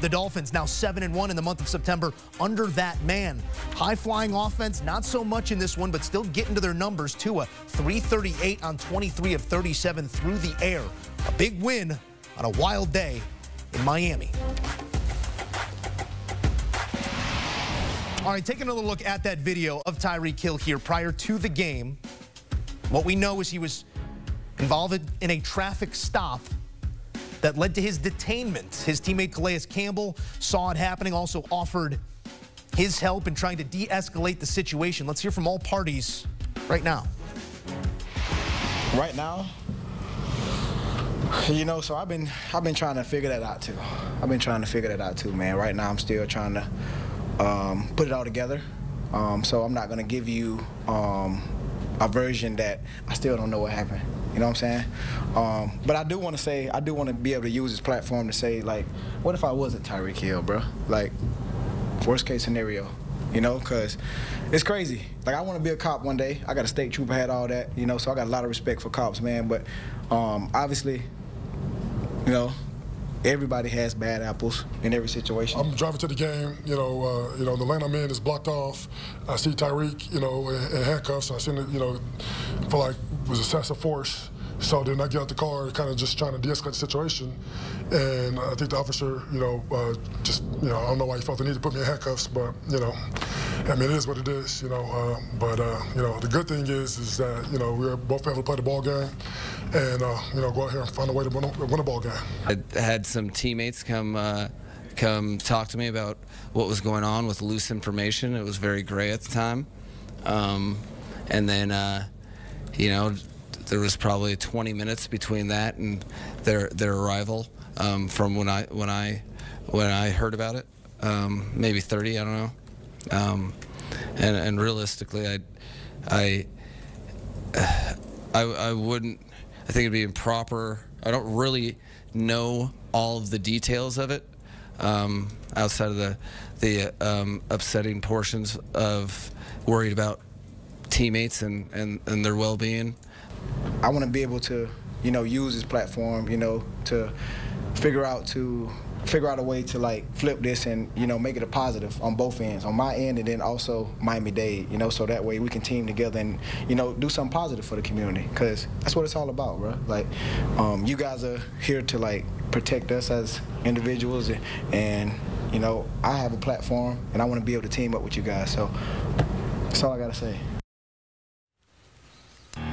The Dolphins now 7-1 in the month of September under that man. High-flying offense, not so much in this one, but still getting to their numbers. Tua, 338 on 23 of 37 through the air. A big win on a wild day in Miami. All right, taking a little look at that video of Tyreek Hill here prior to the game. What we know is he was involved in a traffic stop that led to his detainment. His teammate Calais Campbell saw it happening, also offered his help in trying to de-escalate the situation. Let's hear from all parties right now. Right now, you know, so I've been trying to figure that out too. I've been trying to figure that out too, man. Right now I'm still trying to put it all together. So I'm not gonna give you a version that I still don't know what happened. You know what I'm saying? But I do want to say, I do want to be able to use this platform to say, like, what if I wasn't Tyreek Hill, bro? Like, worst case scenario, you know, because it's crazy. Like, I want to be a cop one day. I got a state trooper, had all that, you know, so I got a lot of respect for cops, man. But obviously, you know, everybody has bad apples in every situation. I'm driving to the game, you know, the lane I'm in is blocked off. I see Tyreek, you know, in handcuffs. I seen it, you know, feel like it was excessive force. So then I get out the car, kind of just trying to de-escalate the situation. And I think the officer, you know, just, you know, I don't know why he felt the need to put me in handcuffs, but, you know, I mean, it is what it is, you know. You know, the good thing is that, you know, we're both able to play the ball game and, you know, go out here and find a way to win a ball game. I had some teammates come talk to me about what was going on with loose information. It was very gray at the time. And then, you know, there was probably 20 minutes between that and their arrival from when I heard about it. Maybe 30, I don't know. And realistically, I wouldn't. I think it'd be improper. I don't really know all of the details of it outside of the upsetting portions of worried about teammates and their well-being. I want to be able to, you know, use this platform, you know, to figure out a way to, like, flip this and, you know, make it a positive on both ends, on my end and then also Miami-Dade, you know, so that way we can team together and, you know, do something positive for the community, because that's what it's all about, bro. Like, you guys are here to, like, protect us as individuals, and, you know, I have a platform and I want to be able to team up with you guys, so that's all I got to say.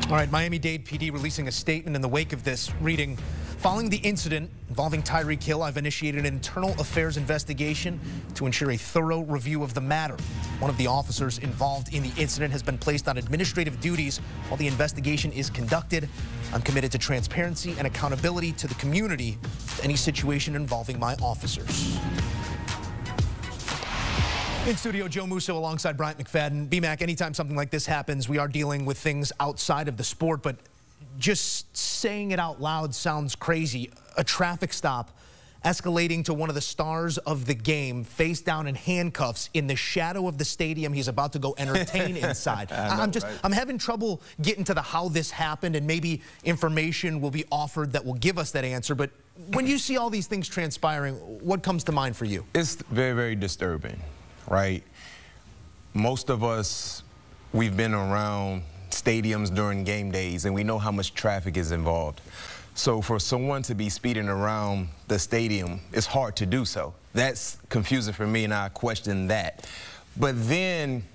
All right, Miami-Dade PD releasing a statement in the wake of this, reading, following the incident involving Tyreek Hill, I've initiated an internal affairs investigation to ensure a thorough review of the matter. One of the officers involved in the incident has been placed on administrative duties while the investigation is conducted. I'm committed to transparency and accountability to the community with any situation involving my officers. In studio, Joe Musso alongside Bryant McFadden. B-Mac, anytime something like this happens, we are dealing with things outside of the sport, but just saying it out loud sounds crazy. A traffic stop escalating to one of the stars of the game, face down in handcuffs in the shadow of the stadium he's about to go entertain inside. I'm having trouble getting to the how this happened, and maybe information will be offered that will give us that answer. But when you see all these things transpiring, what comes to mind for you? It's very, very disturbing. Right? Most of us, we've been around stadiums during game days, and we know how much traffic is involved. So for someone to be speeding around the stadium, it's hard to do so. That's confusing for me, and I question that. But then,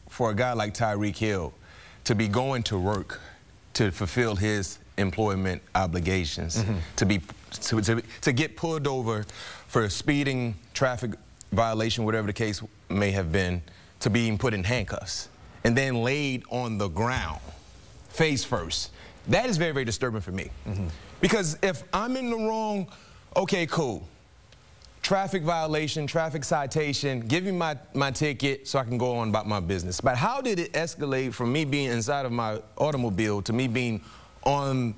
for a guy like Tyreek Hill to be going to work to fulfill his employment obligations, to get pulled over for speeding, traffic violation, whatever the case may have been, to being put in handcuffs and then laid on the ground, face first. That is very, very disturbing for me. Because if I'm in the wrong, okay, cool. Traffic violation, traffic citation, give me my ticket so I can go on about my business. But how did it escalate from me being inside of my automobile to me being on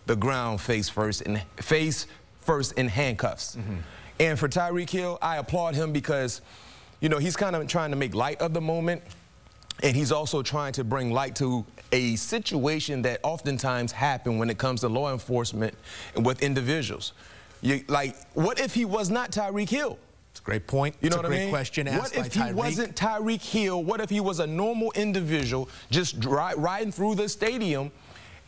the ground face first in handcuffs? And for Tyreek Hill, I applaud him because, you know, he's kind of trying to make light of the moment, and he's also trying to bring light to a situation that oftentimes happens when it comes to law enforcement and with individuals. Like, what if he was not Tyreek Hill? It's a great point. You know what I mean? Great question asked by Tyreek. What if he wasn't Tyreek Hill? What if he was a normal individual just riding through the stadium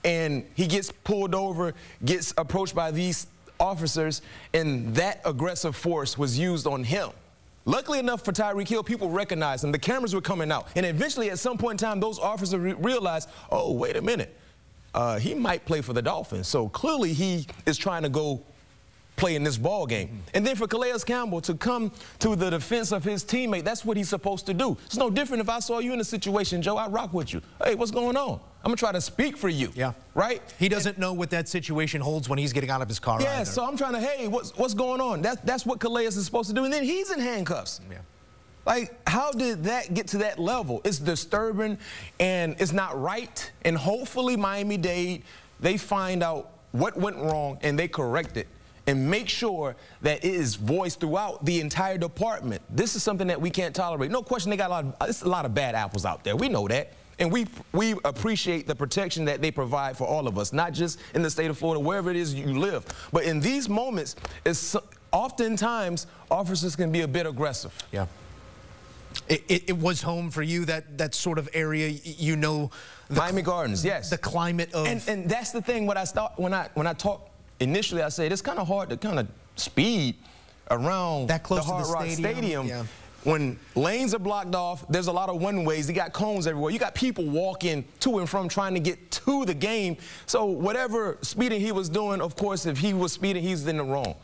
and he gets pulled over, gets approached by these officers, and that aggressive force was used on him? Luckily enough for Tyreek Hill, people recognized him. The cameras were coming out. And eventually, at some point in time, those officers realized, oh, wait a minute. He might play for the Dolphins. So clearly, he is trying to go play in this ball game. And then for Calais Campbell to come to the defense of his teammate, that's what he's supposed to do. It's no different if I saw you in a situation, Joe, I'd rock with you. Hey, what's going on? I'm going to try to speak for you. Yeah. Right? He doesn't know what that situation holds when he's getting out of his car. Yeah, so I'm trying to, hey, what's going on? That's what Calais is supposed to do. And then he's in handcuffs. Yeah. Like, how did that get to that level? It's disturbing, and it's not right. And hopefully Miami-Dade, they find out what went wrong, and they correct it and make sure that it is voiced throughout the entire department. This is something that we can't tolerate. No question, they got a lot of bad apples out there. We know that. And we appreciate the protection that they provide for all of us, not just in the state of Florida, wherever it is you live. But in these moments, oftentimes officers can be a bit aggressive. Yeah. It was home for you, that sort of area, you know. Miami Gardens, yes. The climate of... And that's the thing, when I talk initially, I said it's kind of hard to kind of speed around that close the Hard Rock Stadium. Yeah. When lanes are blocked off, there's a lot of one-ways. You got cones everywhere. You got people walking to and from trying to get to the game. So whatever speeding he was doing, of course, if he was speeding, he's in the wrong.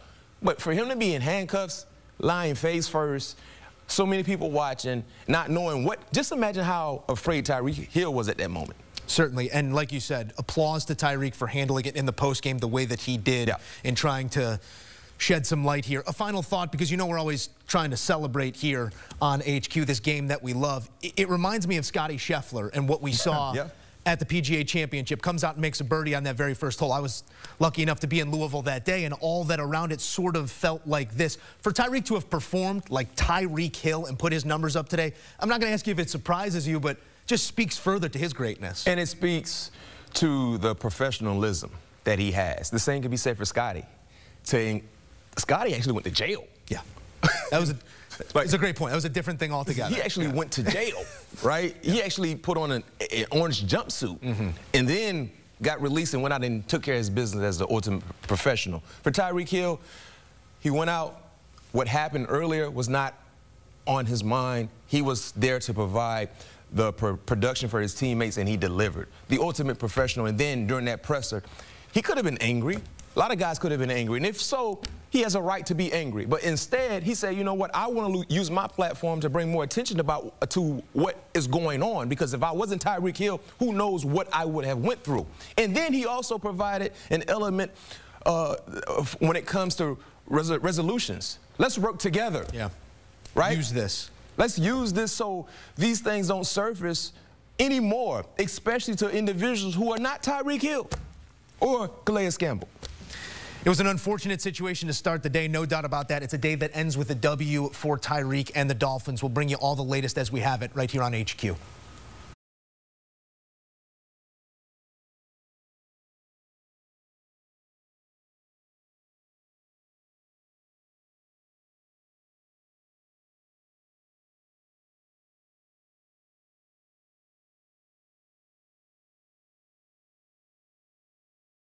But for him to be in handcuffs, lying face first, so many people watching, not knowing what, just imagine how afraid Tyreek Hill was at that moment. Certainly, and like you said, applause to Tyreek for handling it in the postgame the way that he did in trying to shed some light here. A final thought, because you know we're always trying to celebrate here on HQ, this game that we love. It reminds me of Scotty Scheffler and what we saw at the PGA Championship. Comes out and makes a birdie on that very first hole. I was lucky enough to be in Louisville that day, and all that around it sort of felt like this. For Tyreek to have performed like Tyreek Hill and put his numbers up today, I'm not going to ask you if it surprises you, but just speaks further to his greatness. And it speaks to the professionalism that he has. The same can be said for Scotty. Scotty actually went to jail. Yeah. That was it's a great point. That was a different thing altogether. He actually went to jail, right? He actually put on an orange jumpsuit and then got released and went out and took care of his business as the ultimate professional. For Tyreek Hill, he went out. What happened earlier was not on his mind. He was there to provide the production for his teammates, and he delivered. The ultimate professional. And then during that presser, he could have been angry. A lot of guys could have been angry. And if so, he has a right to be angry. But instead, he said, you know what, I want to use my platform to bring more attention to what is going on. Because if I wasn't Tyreek Hill, who knows what I would have went through. And then he also provided an element when it comes to resolutions. Let's work together. Yeah. Right? Use this. Let's use this so these things don't surface anymore, especially to individuals who are not Tyreek Hill or Calais Campbell. It was an unfortunate situation to start the day, no doubt about that. It's a day that ends with a W for Tyreek and the Dolphins. We'll bring you all the latest as we have it right here on HQ.